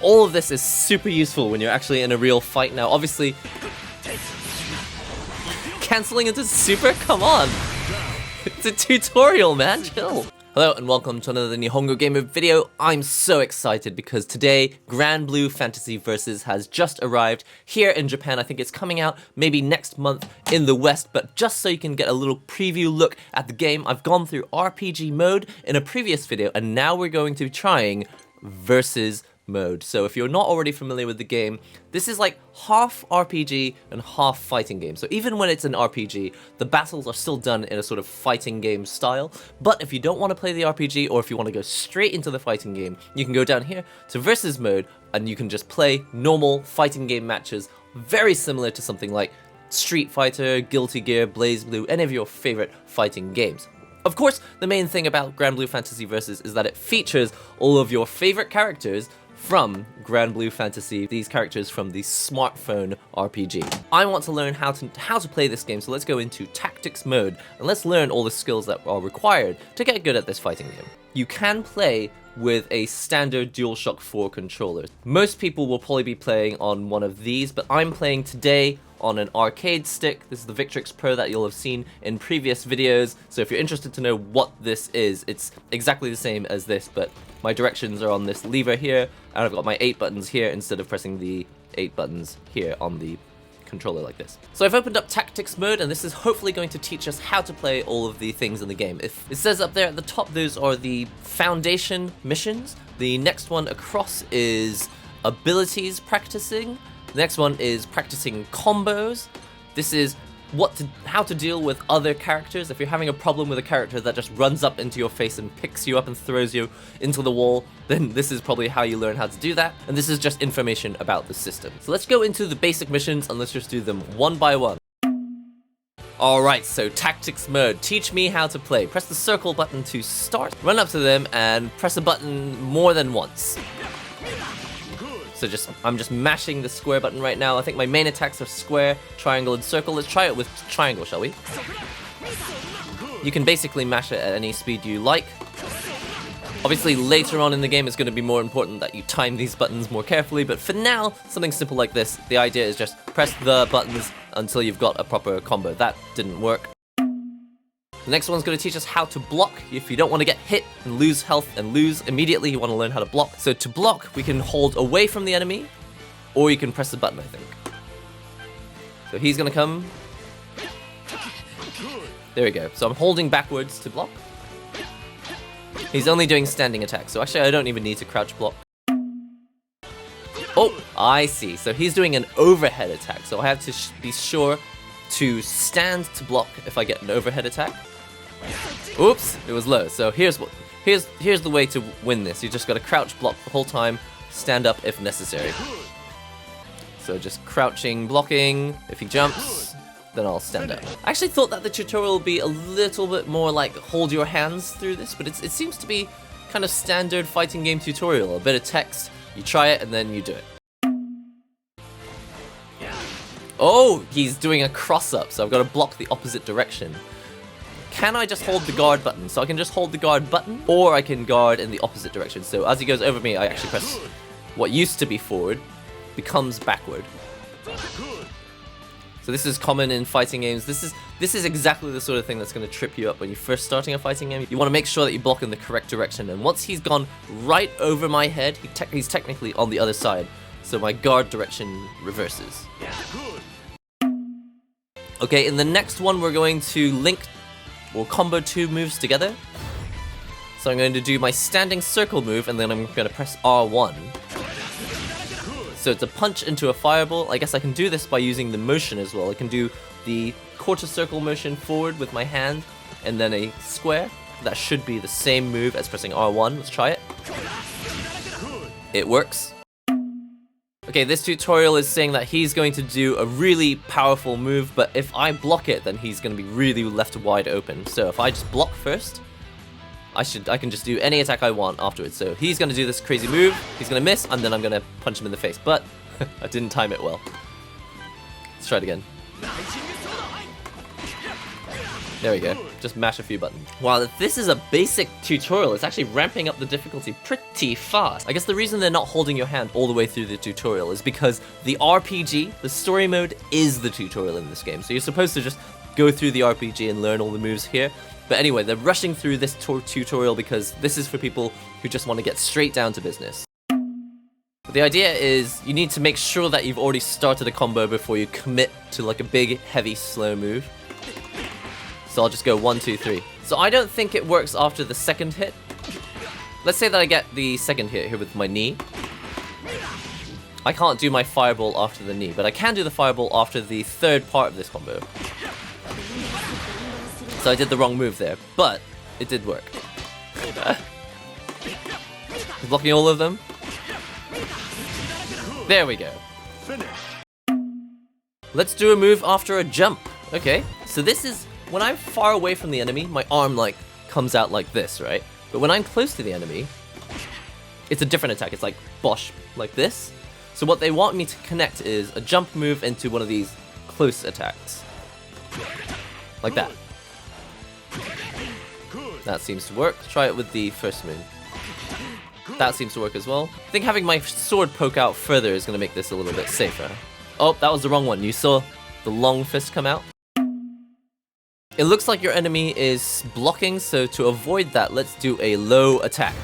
All of this is super useful when you're actually in a real fight now. Obviously, canceling into super? Come on! It's a tutorial, man, chill! Hello and welcome to another NihongoGamer video. I'm so excited because today, Granblue Fantasy Versus has just arrived here in Japan. I think it's coming out maybe next month in the West, but just so you can get a little preview look at the game, I've gone through RPG mode in a previous video, and now we're going to be trying Versus mode. So if you're not already familiar with the game, this is like half RPG and half fighting game. So even when it's an RPG, the battles are still done in a sort of fighting game style. But if you don't want to play the RPG, or if you want to go straight into the fighting game, you can go down here to Versus mode and you can just play normal fighting game matches, very similar to something like Street Fighter, Guilty Gear, BlazBlue, any of your favorite fighting games. Of course, the main thing about Granblue Fantasy Versus is that it features all of your favorite characters from Granblue Fantasy, these characters from the smartphone RPG. I want to learn how to play this game, so let's go into tactics mode and let's learn all the skills that are required to get good at this fighting game. You can play with a standard DualShock 4 controller. Most people will probably be playing on one of these, but I'm playing today on an arcade stick. This is the Victrix Pro that you'll have seen in previous videos, so if you're interested to know what this is, it's exactly the same as this, but my directions are on this lever here, and I've got my 8 buttons here instead of pressing the 8 buttons here on the controller like this. So I've opened up tactics mode, and this is hopefully going to teach us how to play all of the things in the game. If it says up there at the top, those are the foundation missions. The next one across is abilities practicing. The next one is practicing combos. This is how to deal with other characters. If you're having a problem with a character that just runs up into your face and picks you up and throws you into the wall, then this is probably how you learn how to do that. And this is just information about the system. So let's go into the basic missions and let's just do them one by one. Alright, so tactics mode. Teach me how to play. Press the circle button to start. Run up to them and press a button more than once. So I'm just mashing the square button right now. I think my main attacks are square, triangle, and circle. Let's try it with triangle, shall we? You can basically mash it at any speed you like. Obviously, later on in the game, it's going to be more important that you time these buttons more carefully, but for now, something simple like this. The idea is just press the buttons until you've got a proper combo. That didn't work. The next one's going to teach us how to block. If you don't want to get hit and lose health and lose immediately, you want to learn how to block. So to block, we can hold away from the enemy, or you can press the button, I think. So he's going to come. There we go. So I'm holding backwards to block. He's only doing standing attacks, so actually I don't even need to crouch block. Oh, I see. So he's doing an overhead attack, so I have to be sure to stand to block if I get an overhead attack. Oops, it was low. So here's the way to win this. You just gotta crouch block the whole time, stand up if necessary. So just crouching, blocking. If he jumps, then I'll stand up. I actually thought that the tutorial would be a little bit more like hold your hands through this, but it seems to be kind of standard fighting game tutorial. A bit of text, you try it, and then you do it. Oh, he's doing a cross-up, so I've got to block the opposite direction. Can I just hold the guard button? So I can just hold the guard button, or I can guard in the opposite direction. So as he goes over me, I actually press what used to be forward, becomes backward. So this is common in fighting games. This is exactly the sort of thing that's going to trip you up when you're first starting a fighting game. You want to make sure that you block in the correct direction, and once he's gone right over my head, he's technically on the other side, so my guard direction reverses. Okay, in the next one, we're going to link or combo 2 moves together. So I'm going to do my standing circle move, and then I'm going to press R1. So it's a punch into a fireball. I guess I can do this by using the motion as well. I can do the quarter circle motion forward with my hand, and then a square. That should be the same move as pressing R1. Let's try it. It works. Okay, this tutorial is saying that he's going to do a really powerful move, but if I block it, then he's going to be really left wide open. So if I just block first, I can just do any attack I want afterwards. So he's going to do this crazy move, he's going to miss, and then I'm going to punch him in the face. But I didn't time it well. Let's try it again. There we go. Just mash a few buttons. Wow, this is a basic tutorial. It's actually ramping up the difficulty pretty fast. I guess the reason they're not holding your hand all the way through the tutorial is because the RPG, the story mode, is the tutorial in this game. So you're supposed to just go through the RPG and learn all the moves here. But anyway, they're rushing through this tutorial because this is for people who just want to get straight down to business. But the idea is you need to make sure that you've already started a combo before you commit to like a big, heavy, slow move. So I'll just go 1, 2, 3. So I don't think it works after the second hit. Let's say that I get the second hit here with my knee. I can't do my fireball after the knee, but I can do the fireball after the third part of this combo. So I did the wrong move there, but it did work. Blocking all of them. There we go. Let's do a move after a jump. Okay, so this is when I'm far away from the enemy, my arm like comes out like this, right? But when I'm close to the enemy, it's a different attack. It's like bosh, like this. So what they want me to connect is a jump move into one of these close attacks. Like that. That seems to work. Try it with the first move. That seems to work as well. I think having my sword poke out further is going to make this a little bit safer. Oh, that was the wrong one. You saw the long fist come out? It looks like your enemy is blocking, so to avoid that, let's do a low attack.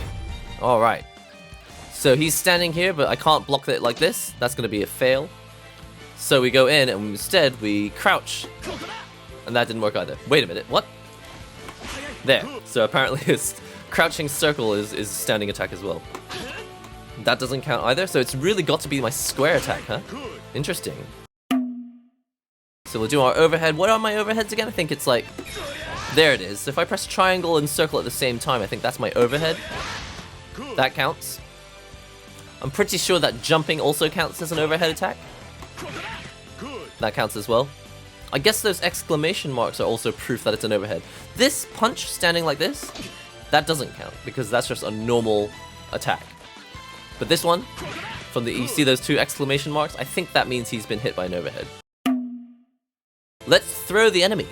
Alright. So he's standing here, but I can't block it like this. That's going to be a fail. So we go in, and instead we crouch. And that didn't work either. Wait a minute, what? There. So apparently his crouching circle is standing attack as well. That doesn't count either, so it's really got to be my square attack, huh? Interesting. So we'll do our overhead. What are my overheads again? I think it's like... There it is. So if I press triangle and circle at the same time, I think that's my overhead. That counts. I'm pretty sure that jumping also counts as an overhead attack. That counts as well. I guess those exclamation marks are also proof that it's an overhead. This punch, standing like this, that doesn't count, because that's just a normal attack. But this one, from the you see those two exclamation marks? I think that means he's been hit by an overhead. Let's throw the enemy.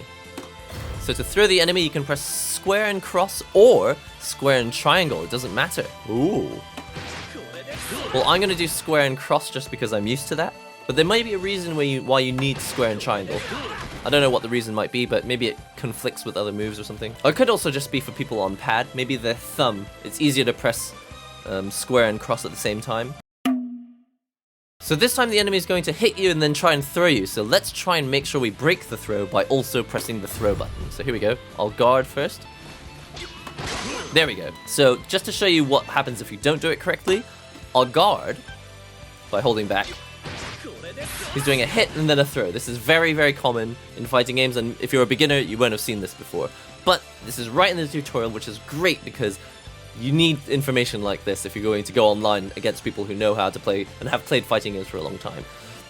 So to throw the enemy, you can press square and cross or square and triangle. It doesn't matter. Ooh. Well, I'm going to do square and cross just because I'm used to that. But there might be a reason why you need square and triangle. I don't know what the reason might be, but maybe it conflicts with other moves or something. Or it could also just be for people on pad. Maybe their thumb. It's easier to press square and cross at the same time. So this time the enemy is going to hit you and then try and throw you. So let's try and make sure we break the throw by also pressing the throw button. So here we go. I'll guard first. There we go. So just to show you what happens if you don't do it correctly, I'll guard by holding back. He's doing a hit and then a throw. This is very, very common in fighting games, and if you're a beginner, you won't have seen this before. But this is right in the tutorial, which is great because you need information like this if you're going to go online against people who know how to play and have played fighting games for a long time.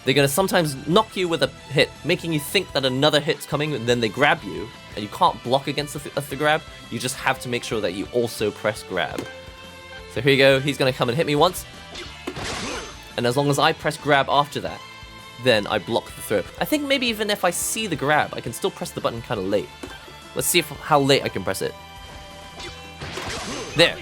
They're going to sometimes knock you with a hit, making you think that another hit's coming, and then they grab you, and you can't block against the grab. You just have to make sure that you also press grab. So here you go. He's going to come and hit me once. And as long as I press grab after that, then I block the throw. I think maybe even if I see the grab, I can still press the button kind of late. Let's see how late I can press it. There.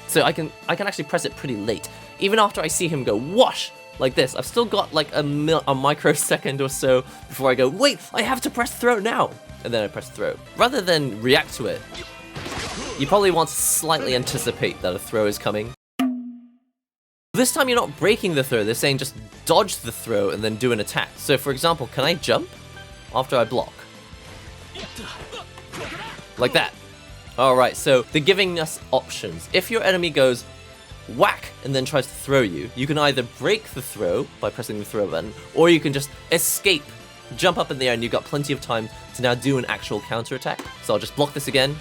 So I can actually press it pretty late. Even after I see him go whoosh like this, I've still got like a microsecond or so before I go, wait, I have to press throw now. And then I press throw. Rather than react to it, you probably want to slightly anticipate that a throw is coming. This time you're not breaking the throw, they're saying just dodge the throw and then do an attack. So for example, can I jump after I block? Like that. Alright, so they're giving us options. If your enemy goes whack and then tries to throw you, you can either break the throw by pressing the throw button, or you can just escape, jump up in the air, and you've got plenty of time to now do an actual counter attack. So I'll just block this again.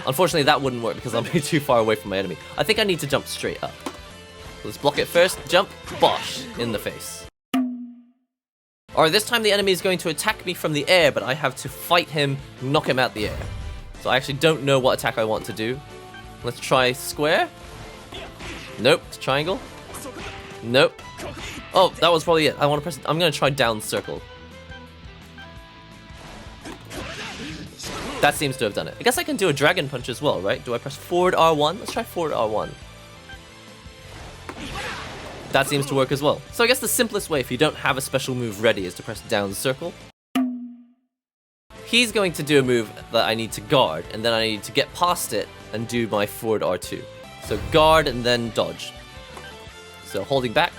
Unfortunately, that wouldn't work because I'm too far away from my enemy. I think I need to jump straight up. Let's block it first, jump, bosh, in the face. Alright, this time the enemy is going to attack me from the air, but I have to fight him, knock him out the air. So I actually don't know what attack I want to do. Let's try square. Nope, it's triangle. Nope. Oh, that was probably it. I'm going to try down circle. That seems to have done it. I guess I can do a dragon punch as well, right? Do I press forward R1? Let's try forward R1. That seems to work as well. So I guess the simplest way if you don't have a special move ready is to press down circle. He's going to do a move that I need to guard, and then I need to get past it and do my forward R2. So guard and then dodge. So holding back.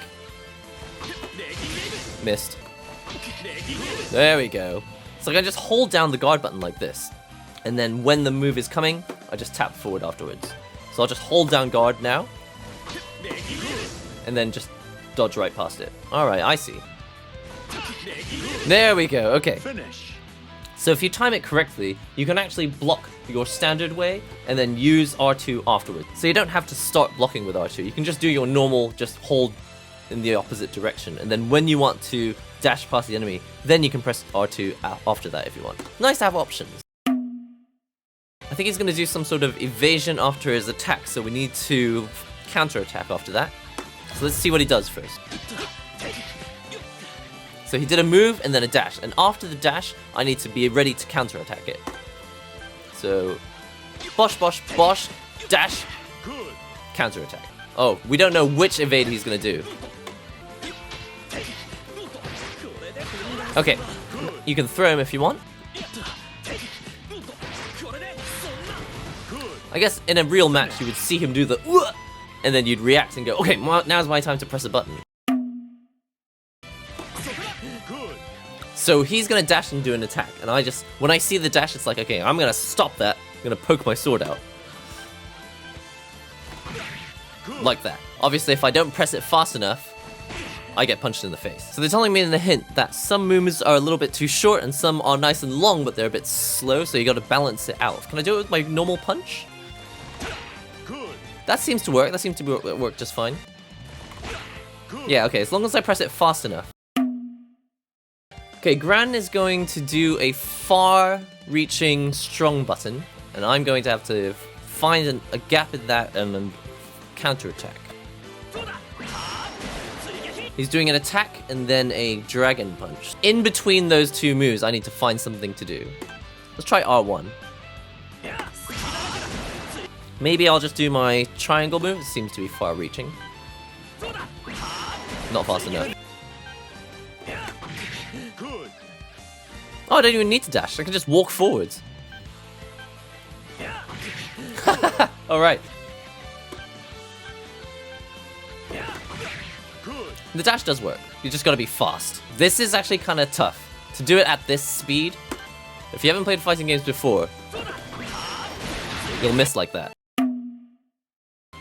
Missed. There we go. So I can just hold down the guard button like this. And then when the move is coming, I just tap forward afterwards. So I'll just hold down guard now. And then just dodge right past it. Alright, I see. There we go, okay. So if you time it correctly, you can actually block your standard way and then use R2 afterwards. So you don't have to start blocking with R2. You can just do your normal, just hold in the opposite direction. And then when you want to dash past the enemy, then you can press R2 after that if you want. Nice to have options. I think he's going to do some sort of evasion after his attack, so we need to counter-attack after that. So let's see what he does first. So he did a move and then a dash, and after the dash, I need to be ready to counter-attack it. So, bosh, bosh, bosh, dash, counter-attack. Oh, we don't know which evade he's gonna do. Okay, you can throw him if you want. I guess in a real match, you would see him do the and then you'd react and go, okay, now's my time to press a button. So he's gonna dash and do an attack, and I just, when I see the dash, it's like, okay, I'm gonna stop that. I'm gonna poke my sword out. Like that. Obviously, if I don't press it fast enough, I get punched in the face. So they're telling me in the hint that some moves are a little bit too short and some are nice and long, but they're a bit slow, so you gotta balance it out. Can I do it with my normal punch? That seems to work. That seems to work just fine. Yeah, okay, as long as I press it fast enough. Okay, Gran is going to do a far-reaching strong button, and I'm going to have to find a gap in that and then counter-attack. He's doing an attack and then a dragon punch. In between those two moves, I need to find something to do. Let's try R1. Maybe I'll just do my triangle move. It seems to be far-reaching. Not fast enough. Oh, I don't even need to dash. I can just walk forwards. Alright. The dash does work. You just gotta be fast. This is actually kind of tough. To do it at this speed, if you haven't played fighting games before, you'll miss like that.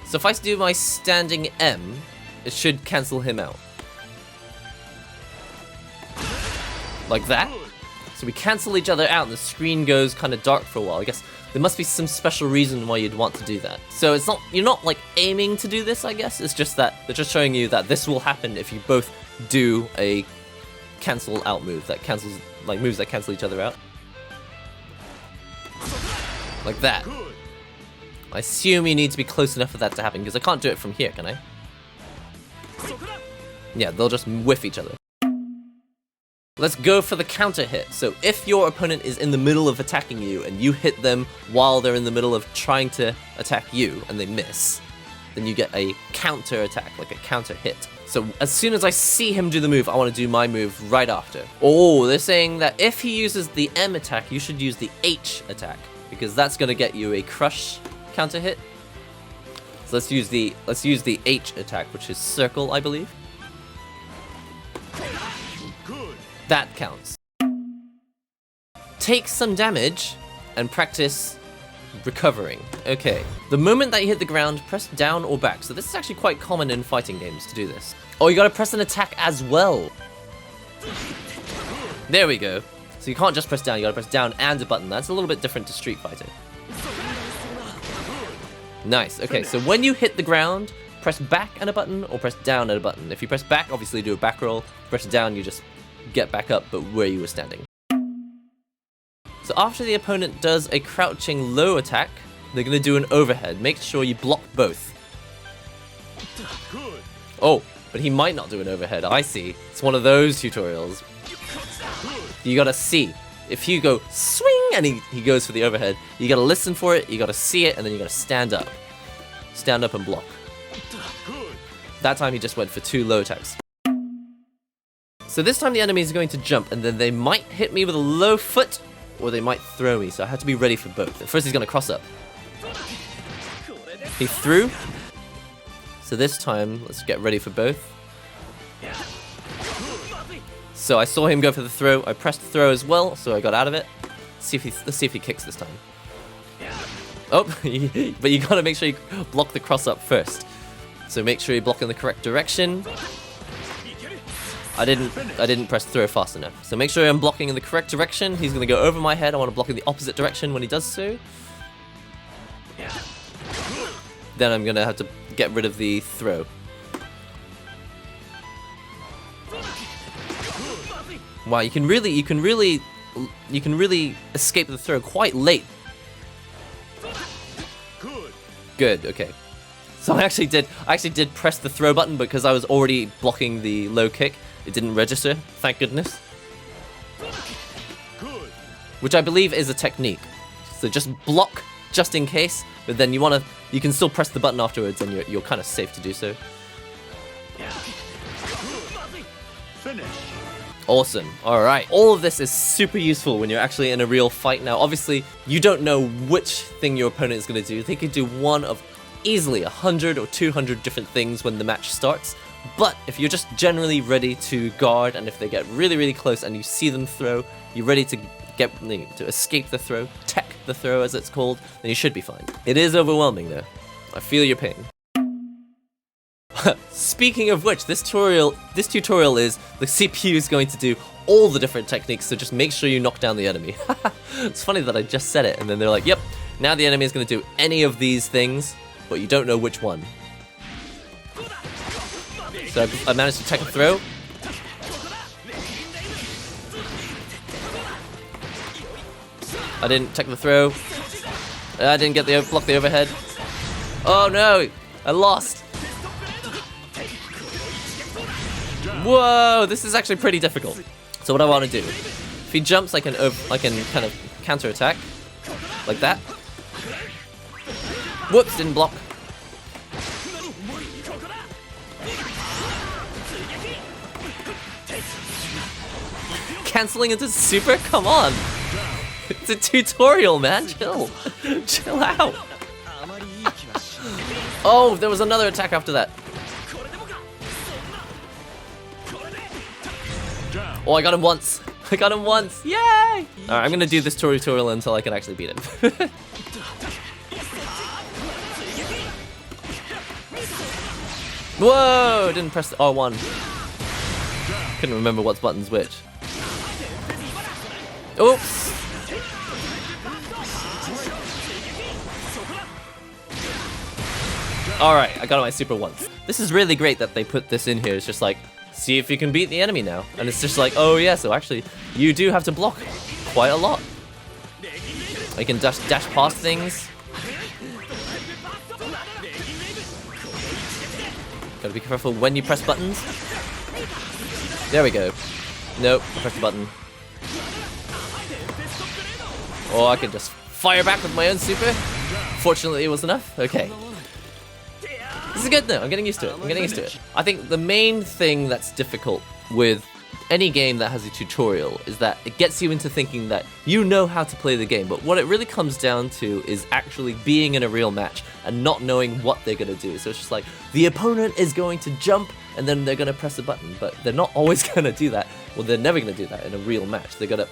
So if I do my standing M, it should cancel him out. Like that. So we cancel each other out and the screen goes kind of dark for a while. I guess there must be some special reason why you'd want to do that. So it's not, you're not like aiming to do this, I guess. It's just that they're just showing you that this will happen if you both do a cancel out move that cancels, like moves that cancel each other out. Like that. I assume you need to be close enough for that to happen because I can't do it from here, can I? Yeah, they'll just whiff each other. Let's go for the counter hit. So if your opponent is in the middle of attacking you and you hit them while they're in the middle of trying to attack you and they miss, then you get a counter attack, like a counter hit. So as soon as I see him do the move, I want to do my move right after. Oh, they're saying that if he uses the M attack, you should use the H attack because that's going to get you a crush counter hit. So let's use the H attack, which is circle, I believe. That counts. Take some damage and practice recovering. Okay. The moment that you hit the ground, press down or back. So this is actually quite common in fighting games to do this. Oh, you gotta press an attack as well. There we go. So you can't just press down, you gotta press down and a button. That's a little bit different to Street Fighter. Nice. Okay, so when you hit the ground, press back and a button or press down and a button. If you press back, obviously do a back roll. Press down, you just get back up, but where you were standing. So after the opponent does a crouching low attack, they're going to do an overhead. Make sure you block both. Oh, but he might not do an overhead. I see. It's one of those tutorials. You gotta see. If you go swing and he goes for the overhead. You gotta listen for it, you gotta see it, and then you gotta stand up. Stand up and block. That time he just went for 2 low attacks. So this time the enemy is going to jump, and then they might hit me with a low foot, or they might throw me, so I have to be ready for both. At first he's gonna cross up. He threw. So this time, let's get ready for both. So I saw him go for the throw, I pressed throw as well, so I got out of it. Let's see if he kicks this time. Oh, but you gotta make sure you block the cross up first. So make sure you block in the correct direction. I didn't press throw fast enough. So make sure I'm blocking in the correct direction. He's gonna go over my head. I want to block in the opposite direction when he does so. Then I'm gonna have to get rid of the throw. Wow, you can really escape the throw quite late. Good, okay. So I actually did press the throw button because I was already blocking the low kick. It didn't register, thank goodness. Which I believe is a technique. So just block just in case, but then you can still press the button afterwards and you're kind of safe to do so. Finish. Awesome. Alright. All of this is super useful when you're actually in a real fight now. Obviously, you don't know which thing your opponent is going to do. They could do one of easily 100 or 200 different things when the match starts. But if you're just generally ready to guard, and if they get really, really close and you see them throw, you're ready to escape the throw, tech the throw as it's called, then you should be fine. It is overwhelming though. I feel your pain. Speaking of which, this tutorial is the CPU is going to do all the different techniques, so just make sure you knock down the enemy. It's funny that I just said it, and then they're like, yep, now the enemy is going to do any of these things, but you don't know which one. So I managed to tech a throw. I didn't tech the throw. I didn't get the block the overhead. Oh no, I lost. Whoa, this is actually pretty difficult. So what I want to do, if he jumps, I can kind of counter attack, like that. Whoops, didn't block. Canceling into super? Come on. It's a tutorial, man. Chill. Chill out. Oh, there was another attack after that. Oh, I got him once. I got him once. Yay! Alright, I'm gonna do this tutorial until I can actually beat him. Whoa! Didn't press the R1. Couldn't remember what button's which. Oops! Alright, I got my super once. This is really great that they put this in here. It's just like, see if you can beat the enemy now. And it's just like, oh yeah, so actually, you do have to block quite a lot. You can dash past things. Gotta be careful when you press buttons. There we go. Nope, press the button. Oh, I can just fire back with my own super. Fortunately, it was enough. Okay. This is good though, I'm getting used to it. I'm getting used to it. I think the main thing that's difficult with any game that has a tutorial is that it gets you into thinking that you know how to play the game, but what it really comes down to is actually being in a real match and not knowing what they're gonna do. So it's just like, the opponent is going to jump and then they're gonna press a button, but they're not always gonna do that. Well, they're never gonna do that in a real match. They're gonna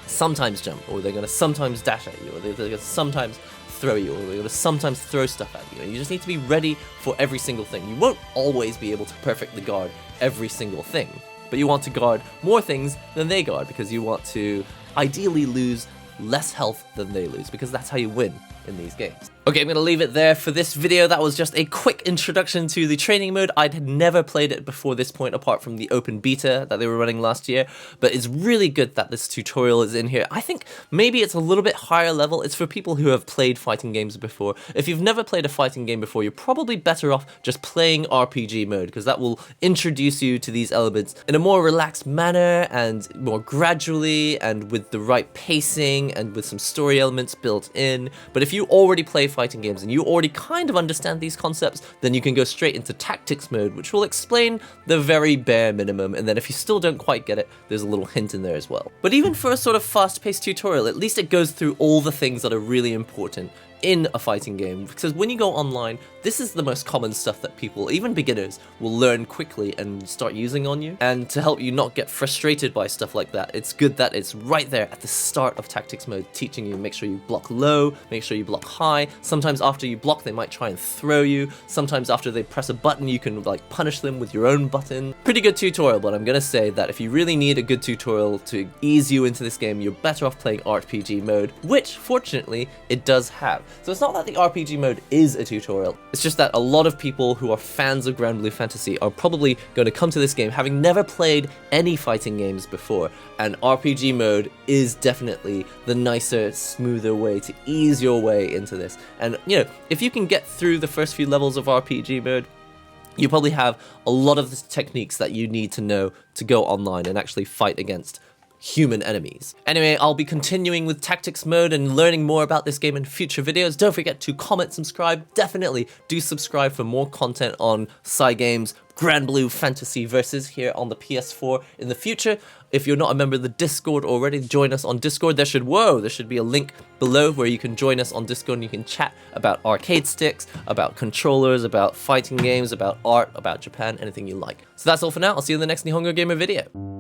sometimes jump, or they're gonna sometimes dash at you, or they're gonna sometimes throw you, or they're gonna sometimes throw stuff at you. And you just need to be ready for every single thing. You won't always be able to perfectly guard every single thing, but you want to guard more things than they guard, because you want to ideally lose less health than they lose, because that's how you win in these games. Okay, I'm gonna leave it there for this video. That was just a quick introduction to the training mode. I had never played it before this point apart from the open beta that they were running last year, but it's really good that this tutorial is in here. I think maybe it's a little bit higher level. It's for people who have played fighting games before. If you've never played a fighting game before, you're probably better off just playing RPG mode, because that will introduce you to these elements in a more relaxed manner and more gradually and with the right pacing and with some story elements built in. But if you already play fighting games and you already kind of understand these concepts, then you can go straight into tactics mode, which will explain the very bare minimum, and then if you still don't quite get it, there's a little hint in there as well. But even for a sort of fast-paced tutorial, at least it goes through all the things that are really important in a fighting game, because when you go online, this is the most common stuff that people, even beginners, will learn quickly and start using on you. And to help you not get frustrated by stuff like that, it's good that it's right there at the start of tactics mode, teaching you make sure you block low, make sure you block high. Sometimes after you block, they might try and throw you. Sometimes after they press a button, you can like punish them with your own button. Pretty good tutorial, but I'm gonna say that if you really need a good tutorial to ease you into this game, you're better off playing RPG mode, which fortunately it does have. So it's not that the RPG mode is a tutorial, it's just that a lot of people who are fans of Granblue Fantasy are probably going to come to this game having never played any fighting games before, and RPG mode is definitely the nicer, smoother way to ease your way into this. And you know, if you can get through the first few levels of RPG mode, you probably have a lot of the techniques that you need to know to go online and actually fight against human enemies. Anyway, I'll be continuing with tactics mode and learning more about this game in future videos. Don't forget to comment, subscribe. Definitely do subscribe for more content on Cygames Granblue Fantasy Versus here on the PS4 in the future. If you're not a member of the Discord already, join us on Discord. There should be a link below where you can join us on Discord and you can chat about arcade sticks, about controllers, about fighting games, about art, about Japan, anything you like. So that's all for now. I'll see you in the next NihongoGamer video.